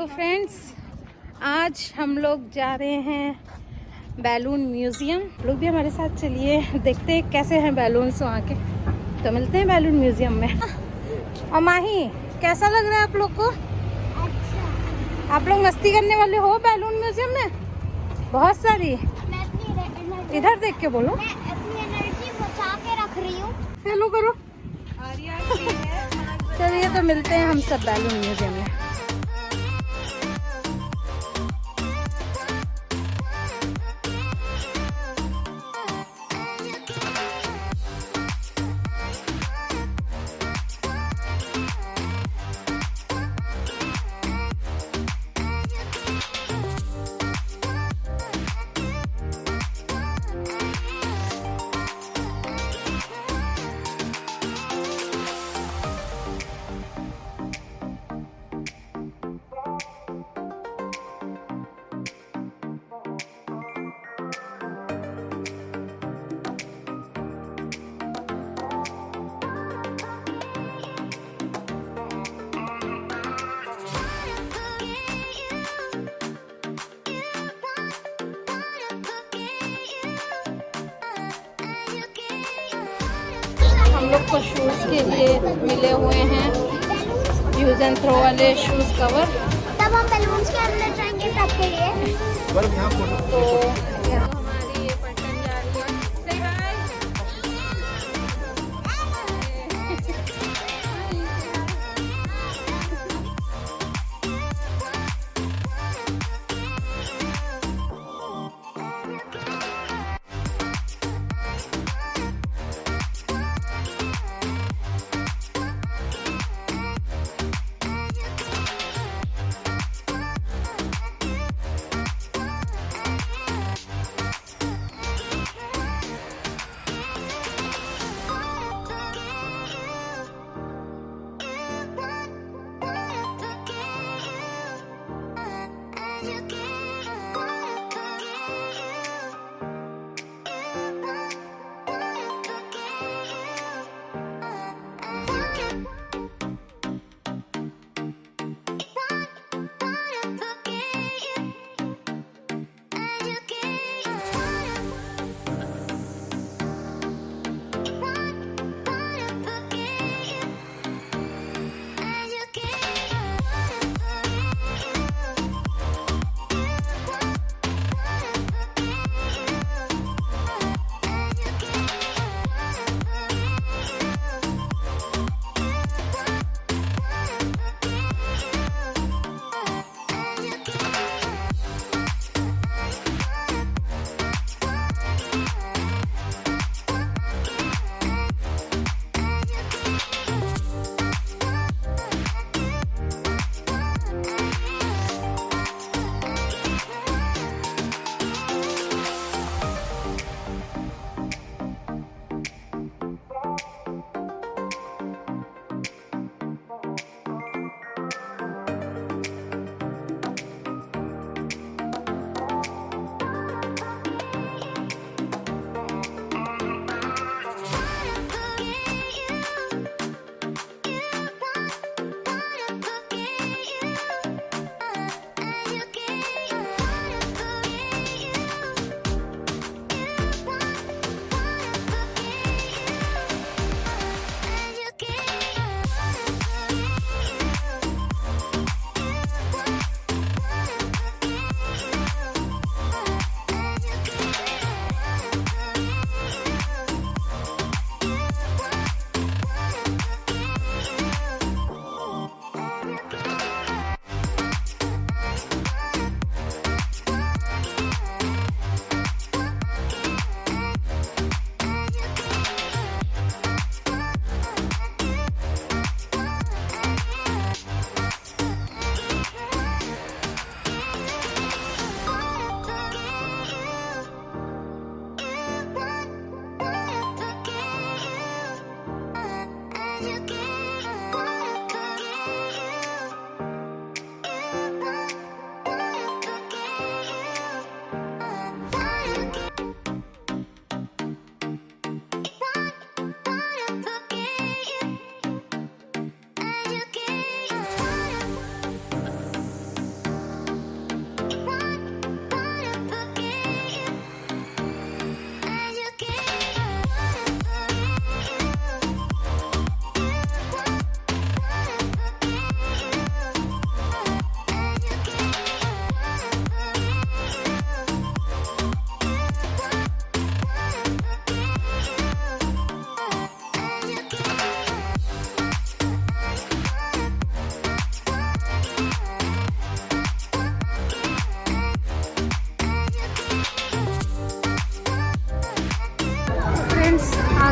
तो फ्रेंड्स, आज हम लोग जा रहे हैं बैलून म्यूज़ियम। लोग भी हमारे साथ चलिए, देखते हैं कैसे हैं बैलून्स वहाँ के। तो मिलते हैं बैलून म्यूज़ियम में। और माही, कैसा लग रहा है आप लोग को? अच्छा। आप लोग मस्ती करने वाले हो बैलून म्यूज़ियम में? बहुत सारी। इधर देख के बोलो। मैं अपनी एनर्जी बचा के रख रही हूँ। हेलो करो। चलिए तो मिलते हैं हम सब बैलून म्यूज़ियम में। हम लोग को शूज़ के लिए मिले हुए हैं यूज एंड थ्रो वाले शूज़ कवर। तब हम बैलून्स के अंदर जाएंगे तब के लिए। तो हमारी ये पर्सन जा रही है। Say hi.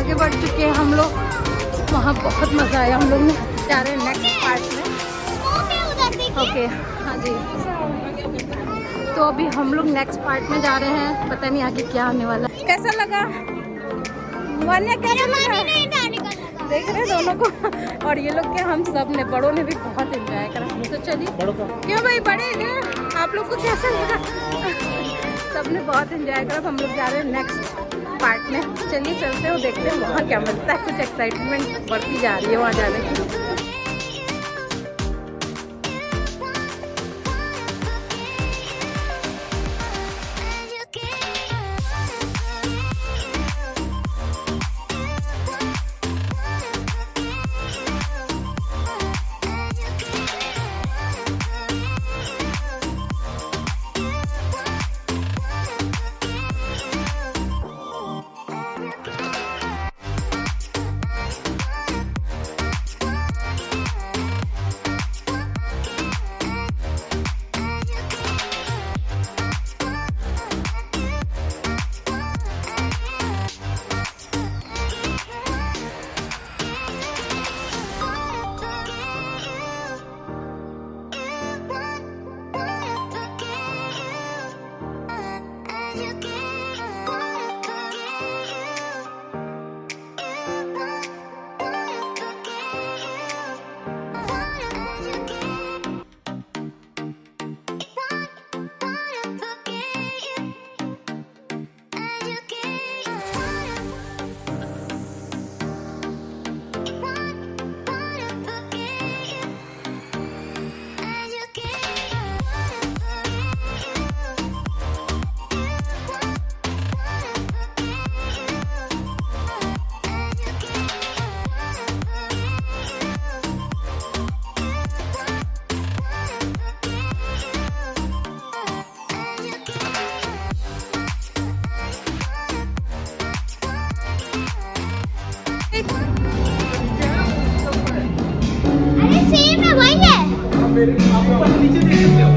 आगे बढ़ चुके हैं हम लोग। वहाँ बहुत मज़ा आया हम लोग ने। जा रहे हैं नेक्स्ट पार्ट में। ओके हाँ जी। तो अभी हम लोग नेक्स्ट पार्ट में जा रहे हैं, पता नहीं आगे क्या आने वाला। कैसा लगा वान्या, कैसा लगा? देख रहे हैं दोनों को। और ये लोग क्या, हम सब ने, बड़ों ने भी बहुत एंजॉय करा। तो चलिए, क्यों भाई बड़े हैं आप लोग को कैसा लगा? सब ने बहुत एंजॉय करा। हम लोग जा रहे हैं नेक्स्ट पार्ट में। चलिए चलते हैं, देखते हैं वहाँ क्या मिलता है। कुछ एक्साइटमेंट बढ़ती जा रही है वहाँ जाने की।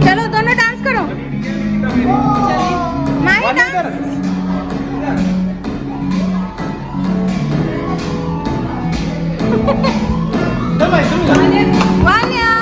चलो दोनों डांस करो। माही डांस। वान्या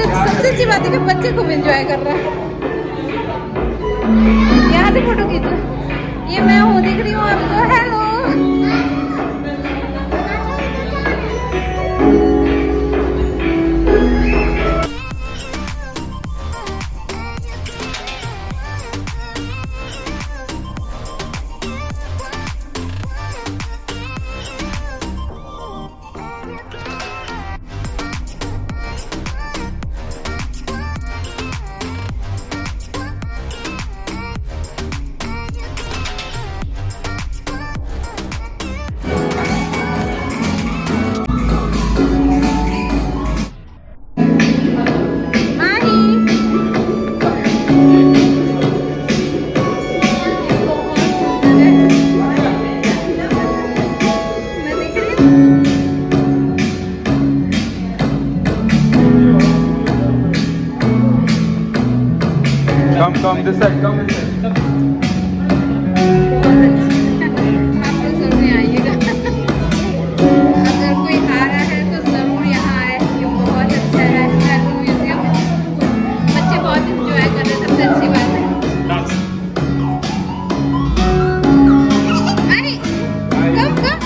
सबसे अच्छी बात है कि बच्चे खूब एंजॉय कर रहे हैं। यहाँ से फोटो खींचो। ये मैं हूँ, दिख रही हूँ आपको। Hello. Come this side, come this side. आप लोग जरूर आइएगा। अगर कोई आ रहा है तो जरूर यहाँ आए। ये बहुत अच्छा है बैलून म्यूजियम। बच्चे बहुत इंजॉय कर रहे हैं, सबसे अच्छी बात है। आई कम कम।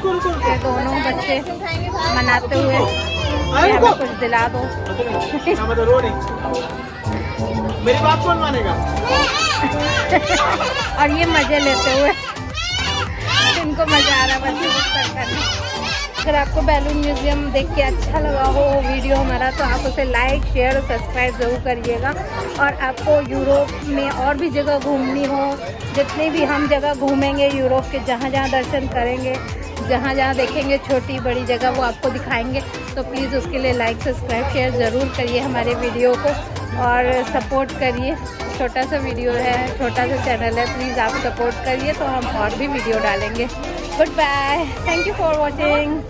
ये दोनों बच्चे मनाते हुए कि हमें कुछ दिला दो। मेरी बात कौन मानेगा? और ये मजे लेते हुए, इनको मजा आ रहा है बच्चों को करने। अगर आपको बैलून म्यूजियम देख के अच्छा लगा हो वीडियो हमारा, तो आप उसे लाइक शेयर और सब्सक्राइब ज़रूर करिएगा। और आपको यूरोप में और भी जगह घूमनी हो, जितनी भी हम जगह घूमेंगे यूरोप के, जहाँ जहाँ दर्शन करेंगे, जहाँ जहाँ देखेंगे छोटी बड़ी जगह, वो आपको दिखाएंगे। तो प्लीज़ उसके लिए लाइक सब्सक्राइब शेयर ज़रूर करिए हमारे वीडियो को और सपोर्ट करिए। छोटा सा वीडियो है, छोटा सा चैनल है, प्लीज़ आप सपोर्ट करिए तो हम और भी वीडियो डालेंगे। Good bye, thank you for watching.